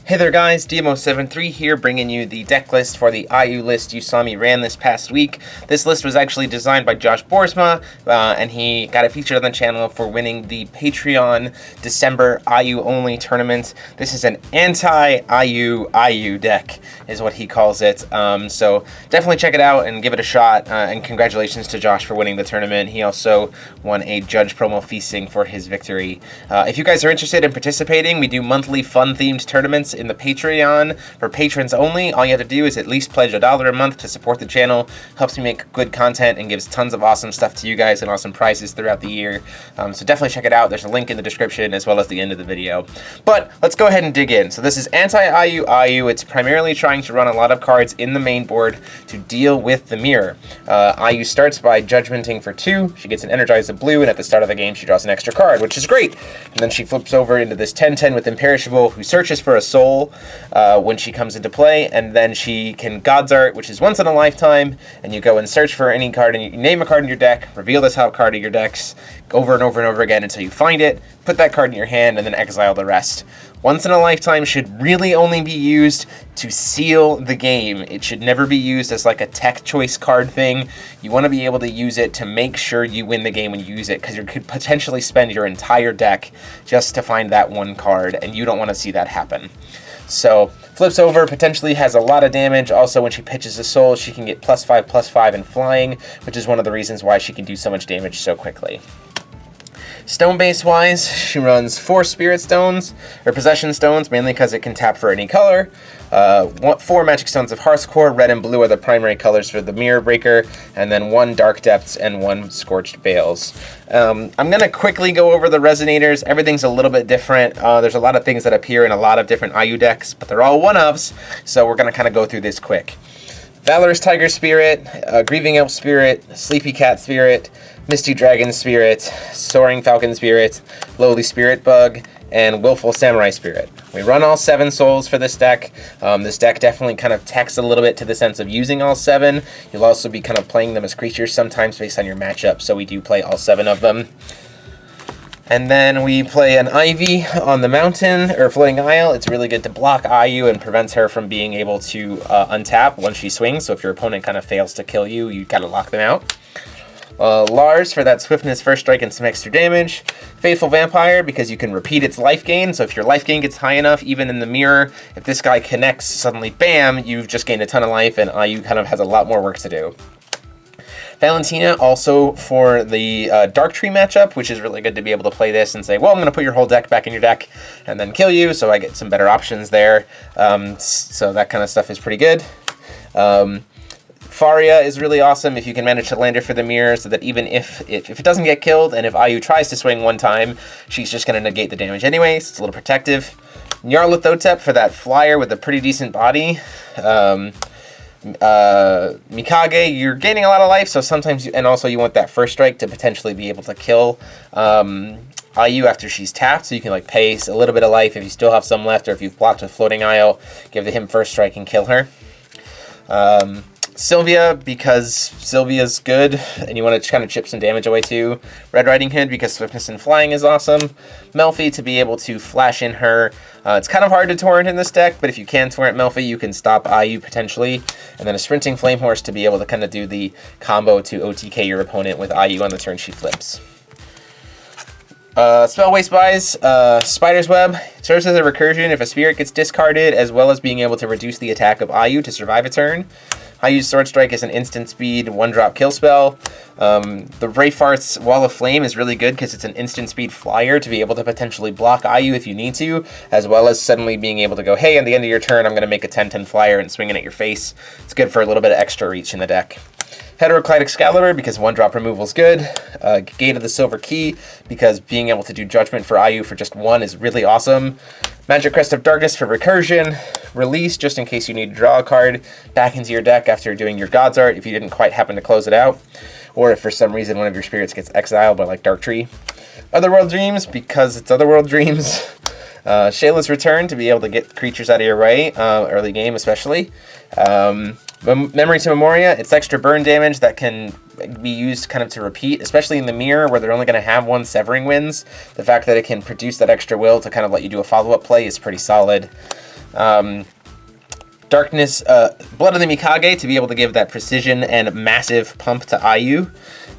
Hey there guys, DMO73 here, bringing you the deck list for the Ayu list you saw me ran this past week. This list was actually designed by Josh Boersma, and he got it featured on the channel for winning the Patreon December Ayu only tournament. This is an Anti-Ayu Ayu deck, is what he calls it. So definitely check it out and give it a shot, and congratulations to Josh for winning the tournament. He also won a Judge Promo Feasting for his victory. If you guys are interested in participating, we do monthly fun-themed tournaments in the Patreon for patrons only. All you have to do is at least pledge $1 a month to support the channel. Helps me make good content and gives tons of awesome stuff to you guys and awesome prizes throughout the year. So definitely check it out. There's a link in the description as well as the end of the video. But let's go ahead and dig in. So this is Anti-Ayu Ayu. It's primarily trying to run a lot of cards in the main board to deal with the mirror. Ayu starts by judgmenting for 2. She gets an Energize of blue, and at the start of the game she draws an extra card, which is great. And then she flips over into this 10/10 with Imperishable, who searches for a soul when she comes into play, and then she can God's Art, which is once in a lifetime, and you go and search for any card, and you name a card in your deck, reveal the top card of your decks over and over and over again until you find it, put that card in your hand, and then exile the rest. Once in a lifetime should really only be used to seal the game. It should never be used as like a tech choice card thing. You want to be able to use it to make sure you win the game when you use it, because you could potentially spend your entire deck just to find that one card, and you don't want to see that happen. So, flips over, potentially has a lot of damage. Also, when she pitches a soul, she can get +5/+5 in flying, which is one of the reasons why she can do so much damage so quickly. Stone base wise, she runs 4 Spirit Stones, or Possession Stones, mainly because it can tap for any color. 4 Magic Stones of Hearth's Core, red and blue are the primary colors for the Mirror Breaker, and then 1 Dark Depths and 1 Scorched Bales. I'm going to quickly go over the Resonators. Everything's a little bit different. There's a lot of things that appear in a lot of different Ayu decks, but they're all one-ofs, so we're going to kind of go through this quick. Valorous Tiger Spirit, Grieving Elf Spirit, Sleepy Cat Spirit, Misty Dragon Spirit, Soaring Falcon Spirit, Lowly Spirit Bug, and Willful Samurai Spirit. We run all 7 souls for this deck. This deck definitely kind of tacks a little bit to the sense of using all 7. You'll also be kind of playing them as creatures sometimes based on your matchup, so we do play all 7 of them. And then we play an Ivy on the mountain, or Floating Isle. It's really good to block Ayu and prevents her from being able to untap once she swings, so if your opponent kind of fails to kill you, you gotta lock them out. Lars for that swiftness, first strike, and some extra damage. Faithful Vampire because you can repeat its life gain, so if your life gain gets high enough, even in the mirror, if this guy connects, suddenly bam, you've just gained a ton of life, and Ayu kind of has a lot more work to do. Valentina also for the Dark Tree matchup, which is really good to be able to play this and say, well, I'm going to put your whole deck back in your deck and then kill you, so I get some better options there. So that kind of stuff is pretty good. Faria is really awesome if you can manage to land her for the mirror, so that even if it doesn't get killed, and if Ayu tries to swing one time, she's just going to negate the damage anyways. It's a little protective. Nyarlathotep for that flyer with a pretty decent body. Mikage, you're gaining a lot of life, so sometimes and also you want that first strike to potentially be able to kill Ayu after she's tapped, so you can like pay a little bit of life if you still have some left, or if you've blocked with Floating Isle, give him first strike and kill her. Sylvia, because Sylvia's good, and you want to kind of chip some damage away too. Red Riding Hood, because swiftness and flying is awesome. Melfi, to be able to flash in her. It's kind of hard to torrent in this deck, but if you can torrent Melfi, you can stop Ayu potentially. And then a Sprinting Flame Horse to be able to kind of do the combo to OTK your opponent with Ayu on the turn she flips. Spell Waste buys, Spider's Web serves as a recursion if a spirit gets discarded, as well as being able to reduce the attack of Ayu to survive a turn. Ayu's Sword Strike is an instant speed 1-drop kill spell. The Rayfarth's Wall of Flame is really good because it's an instant speed flyer to be able to potentially block Ayu if you need to, as well as suddenly being able to go, hey, at the end of your turn, I'm going to make a 10/10 flyer and swing it at your face. It's good for a little bit of extra reach in the deck. Heteroclite Excalibur because 1-drop removal is good. Gate of the Silver Key because being able to do Judgment for Ayu for just 1 is really awesome. Magic Crest of Darkness for recursion. Release just in case you need to draw a card back into your deck after doing your God's Art if you didn't quite happen to close it out, or if for some reason one of your spirits gets exiled by like Dark Tree. Otherworld Dreams because it's Otherworld Dreams. Shayla's Return to be able to get creatures out of your way, early game especially. Memory to Memoria, it's extra burn damage that can be used kind of to repeat, especially in the mirror where they're only going to have 1 Severing Winds. The fact that it can produce that extra will to kind of let you do a follow-up play is pretty solid. Darkness, Blood of the Mikage to be able to give that precision and massive pump to Ayu.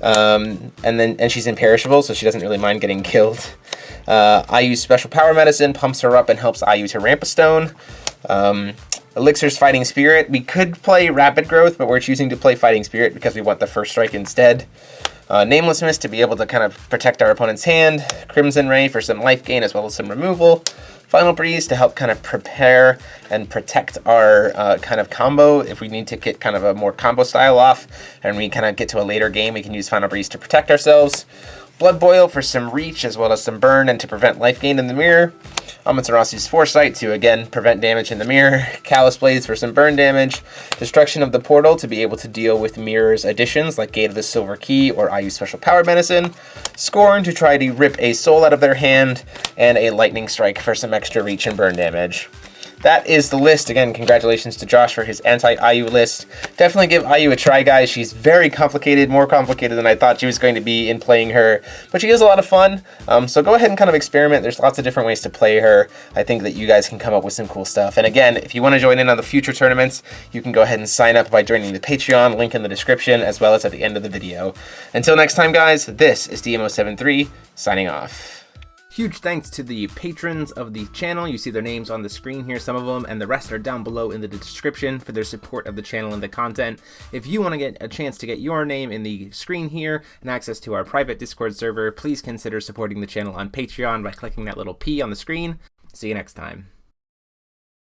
And she's imperishable, so she doesn't really mind getting killed. Ayu's special power medicine pumps her up and helps Ayu to ramp a stone. Elixir's Fighting Spirit. We could play Rapid Growth, but we're choosing to play Fighting Spirit because we want the first strike instead. Nameless Mist to be able to kind of protect our opponent's hand. Crimson Ray for some life gain as well as some removal. Final Breeze to help kind of prepare and protect our kind of combo. If we need to get kind of a more combo style off and we kind of get to a later game, we can use Final Breeze to protect ourselves. Blood Boil for some reach as well as some burn and to prevent life gain in the mirror. Amaterasu's Foresight to again prevent damage in the mirror. Callous Blades for some burn damage. Destruction of the Portal to be able to deal with mirrors additions like Gate of the Silver Key or Ayu's Special Power Medicine. Scorn to try to rip a soul out of their hand. And a Lightning Strike for some extra reach and burn damage. That is the list. Again, congratulations to Josh for his Anti-Ayu list. Definitely give Ayu a try, guys. She's very complicated, more complicated than I thought she was going to be in playing her, but she is a lot of fun. So go ahead and kind of experiment. There's lots of different ways to play her. I think that you guys can come up with some cool stuff. And again, if you want to join in on the future tournaments, you can go ahead and sign up by joining the Patreon, link in the description, as well as at the end of the video. Until next time, guys, this is DMO73, signing off. Huge thanks to the patrons of the channel. You see their names on the screen here, some of them, and the rest are down below in the description for their support of the channel and the content. If you want to get a chance to get your name in the screen here and access to our private Discord server, please consider supporting the channel on Patreon by clicking that little P on the screen. See you next time.